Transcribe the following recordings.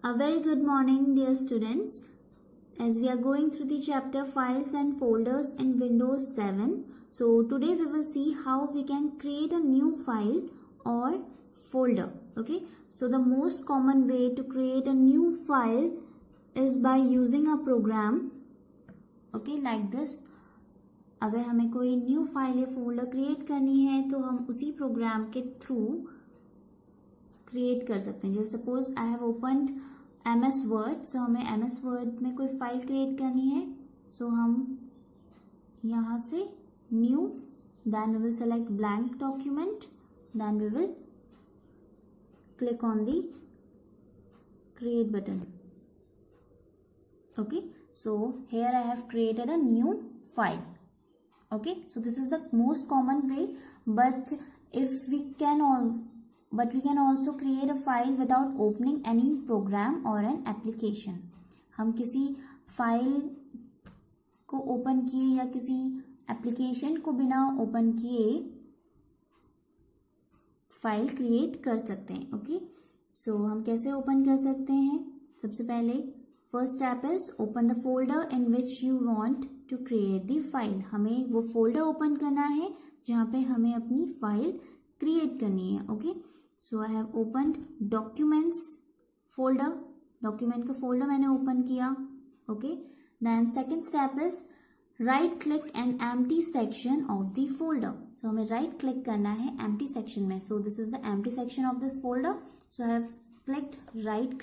A very good morning, dear students. As we are going through the chapter Files and Folders in Windows 7. So today we will see how we can create a new file or folder. Okay. So the most common way to create a new file is by using a program. Okay, like this. अगर हमें कोई new file या folder create करनी है तो हम उसी programme के थ्रू क्रिएट कर सकते हैं. जैसे suppose I have opened MS Word. So हमें MS वर्ड में कोई फाइल क्रिएट करनी है. सो हम यहाँ से new, then we will select blank document, then we will click on the create button. Okay, so here I have created a new file. Okay, so this is the most common way, but we can also create a file without opening any program or an application. हम किसी file को open किए या किसी application को बिना open किए file create कर सकते हैं. ओके, सो हम कैसे ओपन कर सकते हैं? सबसे पहले first step is open the folder in which you want to create the file. हमें वो फोल्डर ओपन करना है जहाँ पे हमें अपनी फाइल क्रिएट करनी है. Okay, so I have opened documents folder. Document का फोल्डर मैंने ओपन किया. Okay, then second step is right click an empty section of the folder. So हमें राइट क्लिक करना है एम्प्टी सेक्शन में. So this is the empty section of this folder. So I have clicked right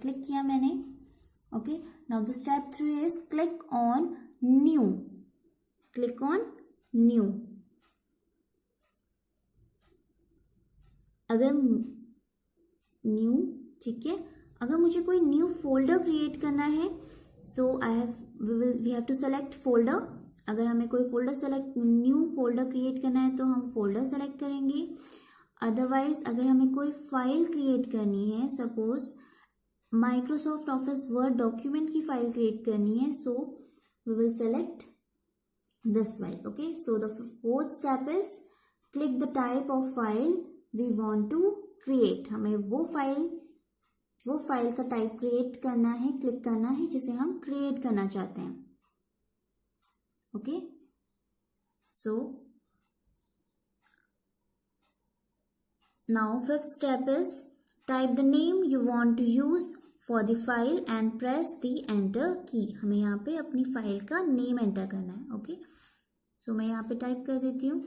click किया मैंने. Okay, now the step 3 is click on new. अगर new, ठीक है, अगर मुझे कोई न्यू फोल्डर क्रिएट करना है, so we have to select folder. अगर हमें कोई न्यू फोल्डर क्रिएट करना है तो हम फोल्डर सेलेक्ट करेंगे. अदरवाइज अगर हमें कोई फाइल क्रिएट करनी है, suppose Microsoft Office Word document की फाइल क्रिएट करनी है, so we will select this file. Okay, so the fourth step is click the type of file we want to create. हमें वो फाइल का type create करना है, click करना है जिसे हम क्रिएट करना चाहते हैं. Okay, so now fifth step is type the name you want to use for the file and press the enter key. हमें यहाँ पे अपनी फाइल का नेम एंटर करना है. ओके, सो मैं यहाँ पे टाइप कर देती हूँ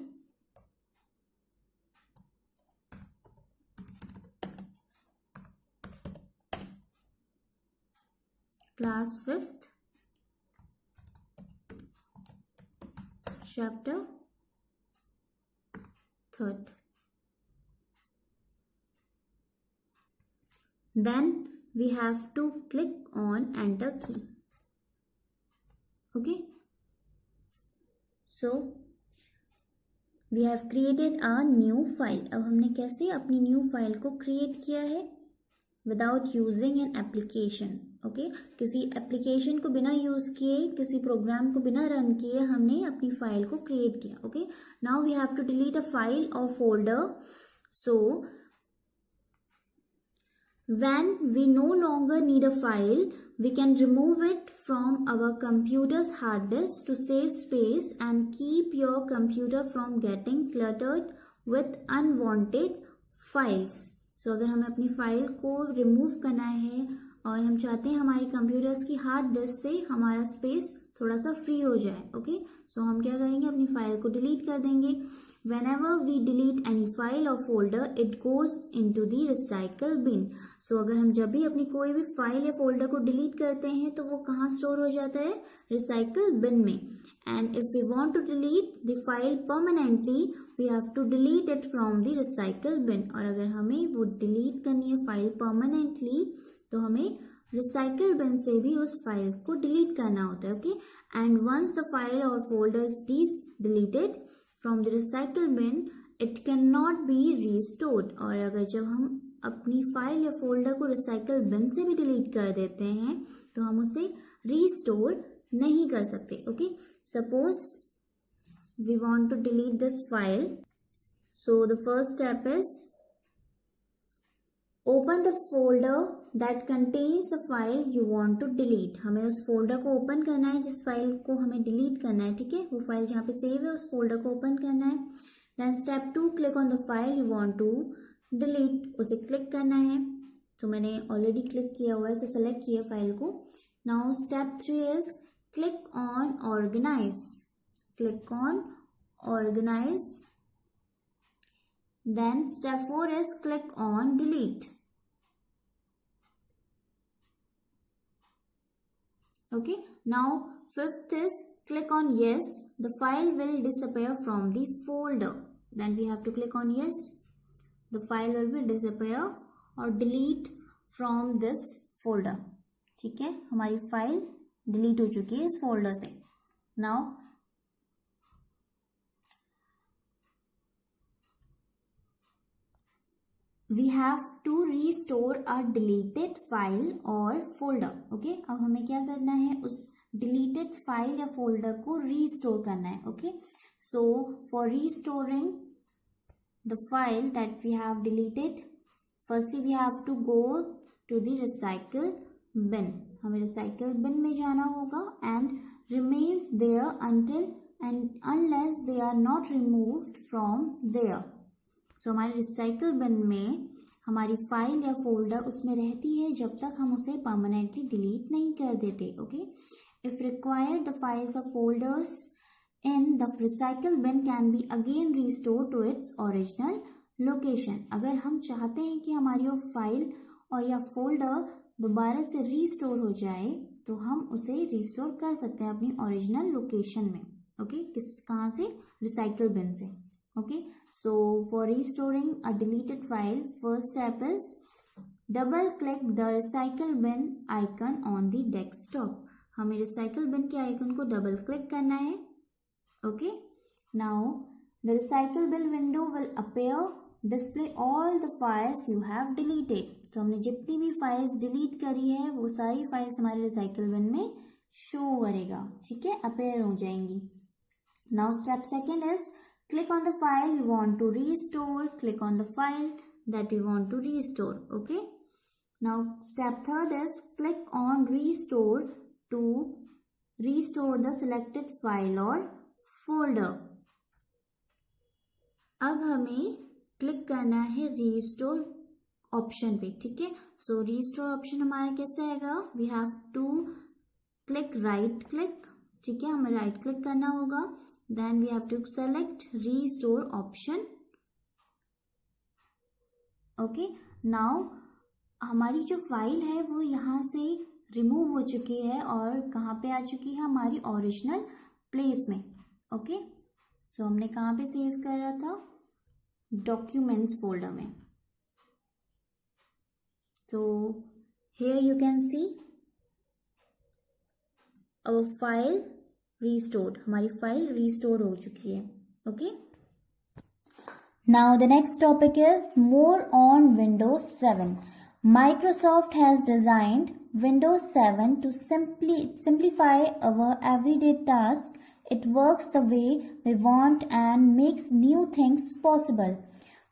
class 5th chapter 3rd. Then we have to click on enter key. Okay, so we have created a new file. अब हमने कैसे अपनी न्यू फाइल को क्रिएट किया है? Without using an application. Okay, किसी एप्लीकेशन को बिना यूज किए, किसी प्रोग्राम को बिना रन किए हमने अपनी फाइल को क्रिएट किया. Okay, now we have to delete a file और folder. So when we no longer need a file, we can remove it from our computer's hard disk to save space and keep your computer from getting cluttered with unwanted files. So अगर हमें अपनी file को remove करना है और हम चाहते हैं हमारी कंप्यूटर्स की हार्ड डिस्क से हमारा स्पेस थोड़ा सा फ्री हो जाए. ओके, सो हम क्या करेंगे, अपनी फाइल को डिलीट कर देंगे. Whenever we delete any file or folder, it goes into the recycle bin. So अगर हम जब भी अपनी कोई भी फाइल या फोल्डर को डिलीट करते हैं तो वो कहाँ स्टोर हो जाता है? रिसाइकल बिन में. And if we want to delete the file permanently, we have to delete it from the recycle bin. और अगर हमें वो डिलीट करनी है फाइल परमानेंटली तो हमें रिसाइकल बिन से भी उस फाइल को डिलीट करना होता है. Okay, and once the file और folder is deleted from the recycle bin, it cannot be restored. और अगर जब हम अपनी फाइल या फोल्डर को रिसाइकल बिन से भी डिलीट कर देते हैं तो हम उसे रीस्टोर नहीं कर सकते. Okay, suppose we want to delete this file. So the first step is open the folder that contains the file you want to delete. हमें उस फोल्डर को ओपन करना है जिस फाइल को हमें डिलीट करना है, ठीक है। वो फाइल जहाँ पे सेव है उस फोल्डर को ओपन करना है। Then step 2, click on the file you want to delete, उसे क्लिक करना है। तो मैंने ऑलरेडी क्लिक किया हुआ है, इसे सेलेक्ट किया फाइल को। Now step 3 is click on organise, click on organise. Then step 4 is click on delete. Okay, now fifth is click on yes, the file will disappear from the folder. Then we have to click on yes, the file will be disappear or delete from this folder. ठीक है, हमारी file delete हो चुकी है इस folder से। Now we have to restore a deleted file or folder. Okay, अब हमें क्या करना है, उस deleted file या folder को restore करना है। Okay, so for restoring the file that we have deleted, firstly we have to go to the recycle bin. हमें recycle bin में जाना होगा and remains there until and unless they are not removed from there. तो हमारे recycle bin में हमारी file या folder उसमें रहती है जब तक हम उसे परमानेंटली डिलीट नहीं कर देते। Okay, if required the files और folders in the recycle bin can be again restore to its original location. अगर हम चाहते हैं कि हमारी वो फाइल और या फोल्डर दोबारा से रिस्टोर हो जाए तो हम उसे रिस्टोर कर सकते हैं अपनी ओरिजिनल लोकेशन में। ओके, कहाँ से? रिसाइकल बिन से। Okay, so for restoring a deleted file, first step is double click the recycle bin icon on the desktop. हमें recycle bin के icon को double click करना है। Okay, now the recycle bin window will appear, display all the files you have deleted. तो हमने जितनी भी files delete करी है वो सारी files हमारे recycle bin में show करेगा, ठीक है, appear हो जाएंगी। Now step second is click on the file you want to restore, click on the file that you want to restore. Okay, now step third is click on restore to restore the selected file or folder. अब हमें click करना है restore option पे, ठीक है। सो restore option हमारा कैसे आएगा? we have to click right click, ठीक है, हमें राइट क्लिक करना होगा। Then we have to select restore option. Okay, now हमारी जो फाइल है वो यहाँ से रिमूव हो चुकी है और कहाँ पे आ चुकी है? हमारी ओरिजिनल प्लेस में। ओके, सो हमने कहाँ पे सेव करा था? डॉक्यूमेंट्स फोल्डर में। So here you can see our file restored. हमारी फाइल रिस्टोर हो चुकी है। Okay, now the next topic is more on Windows 7. Microsoft has designed Windows 7 to simplify our everyday task. It works the way we want and makes new things possible.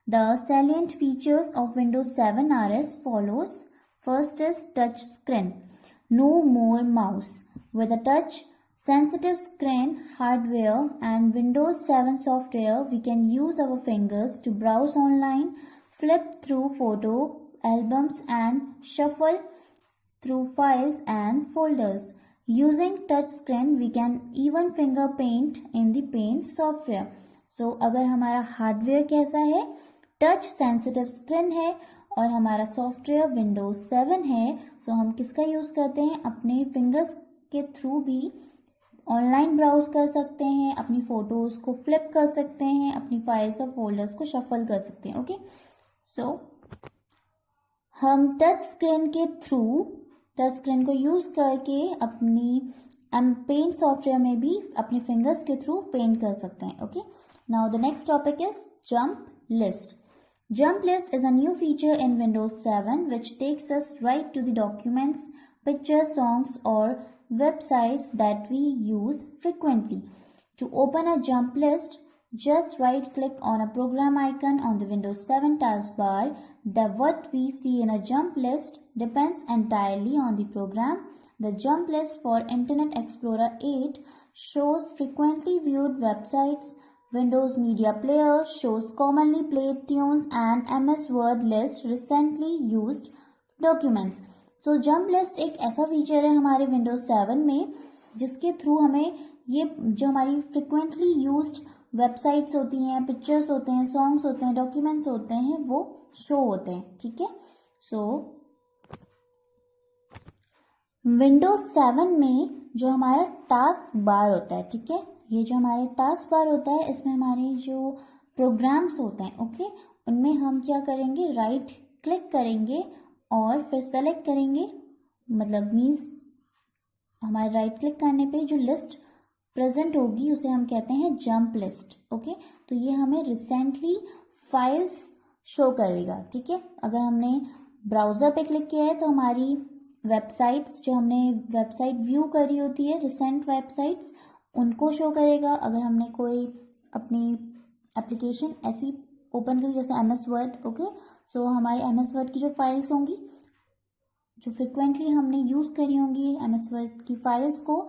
The salient features of Windows 7 are as follows. First is touch screen. No more mouse. With a touch sensitive screen hardware and Windows 7 software, we can use our fingers to browse online, flip through photo albums and shuffle through files and folders. Using touch screen, we can even finger paint in the Paint software. So अगर हमारा hardware कैसा है? Touch sensitive screen है और हमारा software Windows 7 है, सो हम किसका यूज़ करते हैं? अपने फिंगर्स के थ्रू भी ऑनलाइन ब्राउज कर सकते हैं, अपनी फ़ोटोज़ को फ्लिप कर सकते हैं, अपनी फाइल्स और फोल्डर्स को शफल कर सकते हैं। ओके, सो हम टच स्क्रीन के थ्रू, टच स्क्रीन को यूज़ करके अपनी पेंट सॉफ्टवेयर में भी अपने फिंगर्स के थ्रू पेंट कर सकते हैं। Okay, now the next topic is jump list. Jump list is a new feature in Windows 7 which takes us right to the documents, pictures, songs or websites that we use frequently. To open a jump list, Just right click on a program icon on the Windows 7 taskbar. What we see in a jump list depends entirely on the program. The jump list for Internet Explorer 8 shows frequently viewed websites. Windows Media Player shows commonly played tunes and MS Word list recently used documents. So jump list एक ऐसा feature है हमारे Windows 7 में जिसके through हमें ये जो हमारी फ्रिक्वेंटली यूज्ड वेबसाइट्स होती हैं, पिक्चर्स होते हैं, सॉन्ग्स होते हैं, डॉक्यूमेंट्स होते हैं, वो शो होते हैं. ठीक है. सो विंडोज 7 में जो हमारा टास्क बार होता है, ठीक है, ये जो हमारे टास्क बार होता है इसमें हमारे जो प्रोग्राम्स होते हैं, ओके, उनमें हम क्या करेंगे, राइट क्लिक करेंगे और फिर सेलेक्ट करेंगे, मतलब मीन्स हमारे राइट क्लिक करने पे जो लिस्ट प्रेजेंट होगी उसे हम कहते हैं जंप लिस्ट. ओके, तो ये हमें रिसेंटली फाइल्स शो करेगा. ठीक है. अगर हमने ब्राउजर पे क्लिक किया है तो हमारी वेबसाइट्स, जो हमने वेबसाइट व्यू करी होती है, रिसेंट वेबसाइट्स, उनको शो करेगा. अगर हमने कोई अपनी एप्लीकेशन ऐसी ओपन करी जैसे MS वर्ड, ओके, सो हमारी MS वर्ड की जो फाइल्स होंगी जो फ्रिक्वेंटली हमने यूज़ करी होंगी MS वर्ड की फाइल्स को,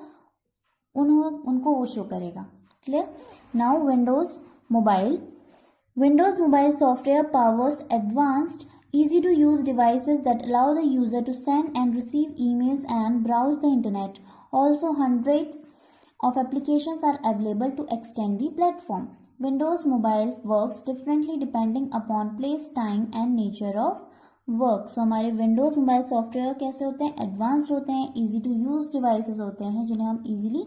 उनको वो शो करेगा. Clear. Now Windows mobile software powers advanced easy to use devices that allow the user to send and receive emails and browse the internet. Also, hundreds of applications are available to extend the platform. Windows Mobile works differently depending upon place, time and nature of work. So हमारे Windows Mobile software कैसे होते हैं, advanced होते हैं, easy to use devices होते हैं जिन्हें हम easily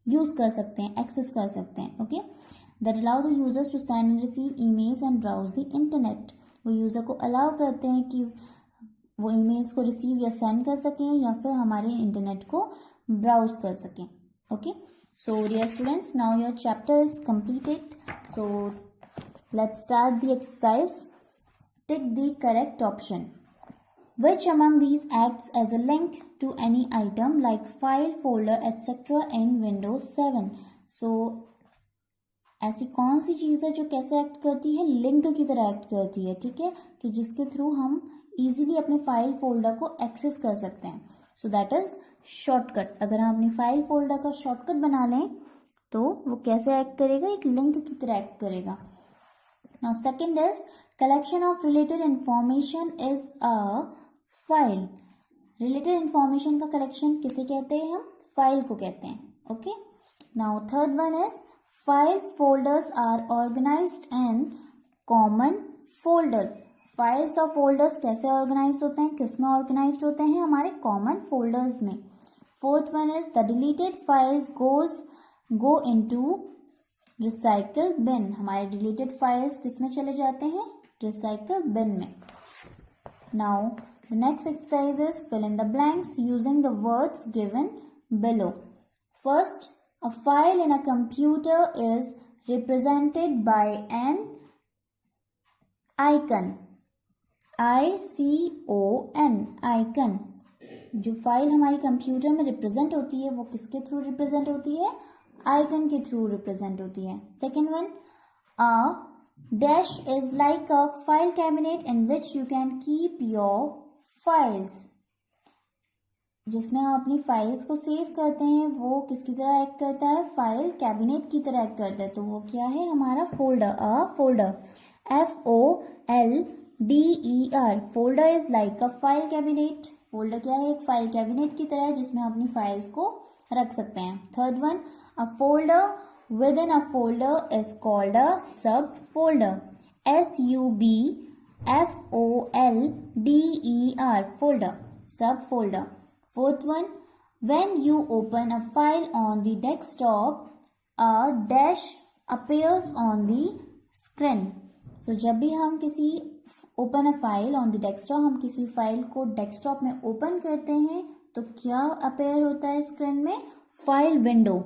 यूज कर सकते हैं, एक्सेस कर सकते हैं. Okay, that allow the users to send and receive emails and browse the internet. वो यूजर को अलाउ करते हैं कि वो ईमेल्स को रिसीव या सेंड कर सकें या फिर हमारे इंटरनेट को ब्राउज कर सकें. Okay, so dear students, now your chapter is completed. So let's start the exercise. Tick the correct option. Which among these acts as a link to any item like file, folder, etc. in Windows 7? So, ऐसी कौन सी चीज़ है जो कैसे act करती है, link की तरह act करती है. ठीक है, कि जिसके थ्रू हम इजीली अपने फाइल फोल्डर को एक्सेस कर सकते हैं. So that is shortcut. अगर हम अपनी फाइल फोल्डर का शॉर्टकट बना लें तो वो कैसे एक्ट करेगा, एक लिंक की तरह एक्ट करेगा. Now second is collection of related information is a file. Related information का कलेक्शन किसे कहते हैं, हम फाइल को कहते हैं. Okay, now third one is files folders are organized in common folders. Files और फोल्डर्स कैसे ऑर्गेनाइज होते हैं, किस में ऑर्गेनाइज होते हैं, हमारे कॉमन फोल्डर्स में. Fourth one is the deleted files go into recycle bin. हमारे डिलीटेड फाइल्स किस में चले जाते हैं, रिसाइकल बिन में. Now the next exercise is fill in the blanks using the words given below. First, a file in a computer is represented by an icon. ICON, icon. जो file हमारी computer में represent होती है वो किसके through represent होती है, icon के थ्रू रिप्रेजेंट होती है. Second one, a dash is like a file cabinet in which you can keep your files. जिसमें हम अपनी फाइल्स को सेव करते हैं वो किसकी तरह एक्ट करता है, फाइल कैबिनेट की तरह एक्ट करता है. तो वो क्या है, हमारा folder. A folder, FOLDER. Folder is like a file cabinet. Folder क्या है, एक फाइल कैबिनेट की तरह है जिसमें हम अपनी फाइल्स को रख सकते हैं. Third one, a folder with in a folder is called a सब folder. SUBFOLDER, folder, subfolder. Fourth one, when you open a file on the desktop, a dash appears on the screen. So जब भी हम किसी open a file on the desktop, हम किसी file को desktop में open करते हैं तो क्या अपेयर होता है स्क्रीन में, file window.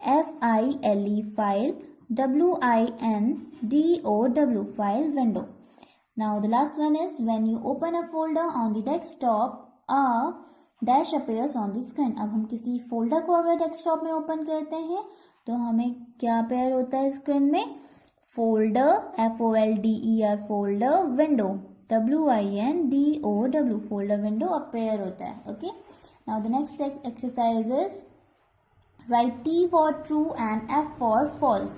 FILE file, WINDOW file window. Now the last one is when you open a folder on the desktop, a dash appears on the screen. अब हम किसी फोल्डर को अगर डेस्कटॉप में ओपन करते हैं तो हमें क्या अपेयर होता है स्क्रीन में, folder, folder, folder, window, window, folder window appear होता है. Okay, now the next exercise is write T for true and F for false.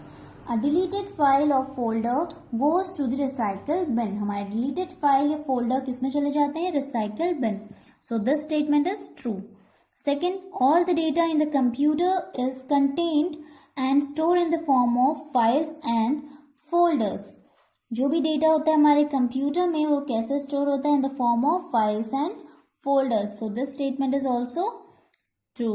A deleted file or folder goes to the recycle bin. हमारे deleted file या folder किस में चले जाते हैं? Recycle bin. So this statement is true. Second, all the data in the computer is contained and stored in the form of files and folders. जो भी data होता है हमारे कंप्यूटर में वो कैसे स्टोर होता है? In the form of files and folders. So this statement is also true.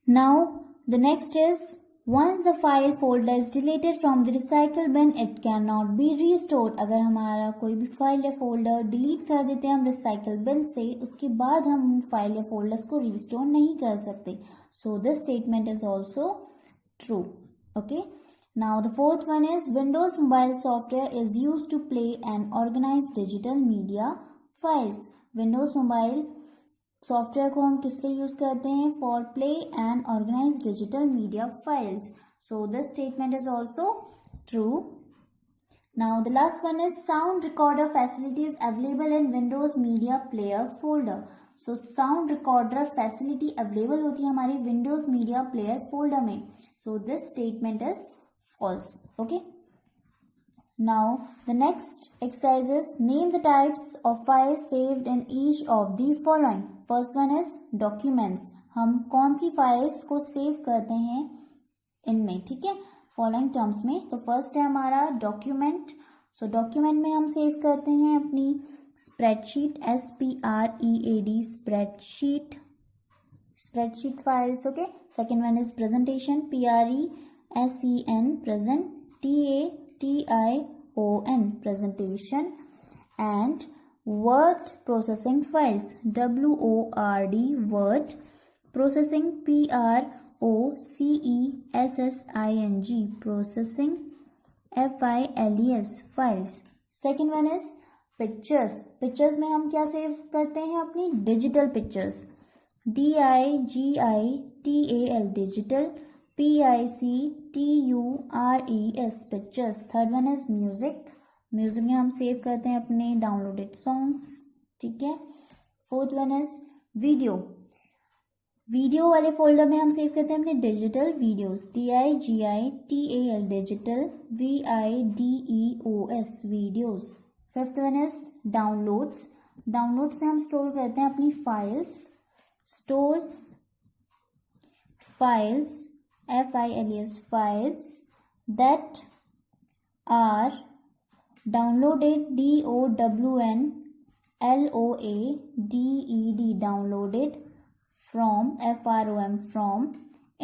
Now the next is once the file folder is deleted from the recycle bin, it cannot be restored. अगर हमारा कोई भी file या folder delete कर देते हैं हम recycle bin से, उसके बाद हम फाइल या फोल्डर्स को रिस्टोर नहीं कर सकते. So this statement is also true. Okay, now the fourth one is Windows mobile software is used to play and organize digital media files. Windows mobile software को हम किस लिए यूज करते हैं? For play and organize digital media files. So this statement is also true. Now the last one is sound recorder facilities available in Windows media player folder. So sound recorder facility available होती है हमारी Windows media player folder में. So this statement is false. Okay, now the next exercise is name the types of files saved in each of the following. First one is documents. हम कौन सी files को save करते हैं इनमें? ठीक है, following terms में. तो फर्स्ट है हमारा डॉक्यूमेंट. सो डॉक्यूमेंट में हम सेव करते हैं अपनी spreadsheet, SPREAD spreadsheet files. Okay, second one is presentation, PRESEN present, TION presentation, and word processing files, WORD word processing, PROCESSING processing, FILES files. Second one is pictures. Pictures में हम क्या save करते हैं? अपनी digital pictures, DIGITAL digital, PICTURES pictures. Third one is music. Music में हम save करते हैं अपने डाउनलोडेड सॉन्ग्स. ठीक है. Fourth one is video. Video वाले फोल्डर में हम सेव करते हैं अपने digital videos, DIGITAL digital, VIDEOS videos. Fifth one is downloads. Downloads में हम स्टोर करते हैं अपनी files, stores files, FILES files that are downloaded, DOWNLOADED downloaded from, FROM from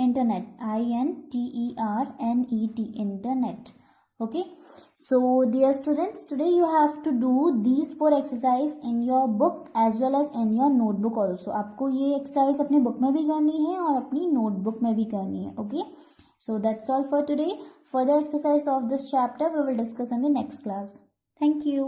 internet, INTERNET internet. Okay, so dear students, today you have to do these 4 exercise in your book as well as in your notebook also. आपको ये exercise अपने book में भी करनी है और अपनी notebook में भी करनी है. Okay, so that's all for today. Further exercise of this chapter we will discuss in the next class. Thank you.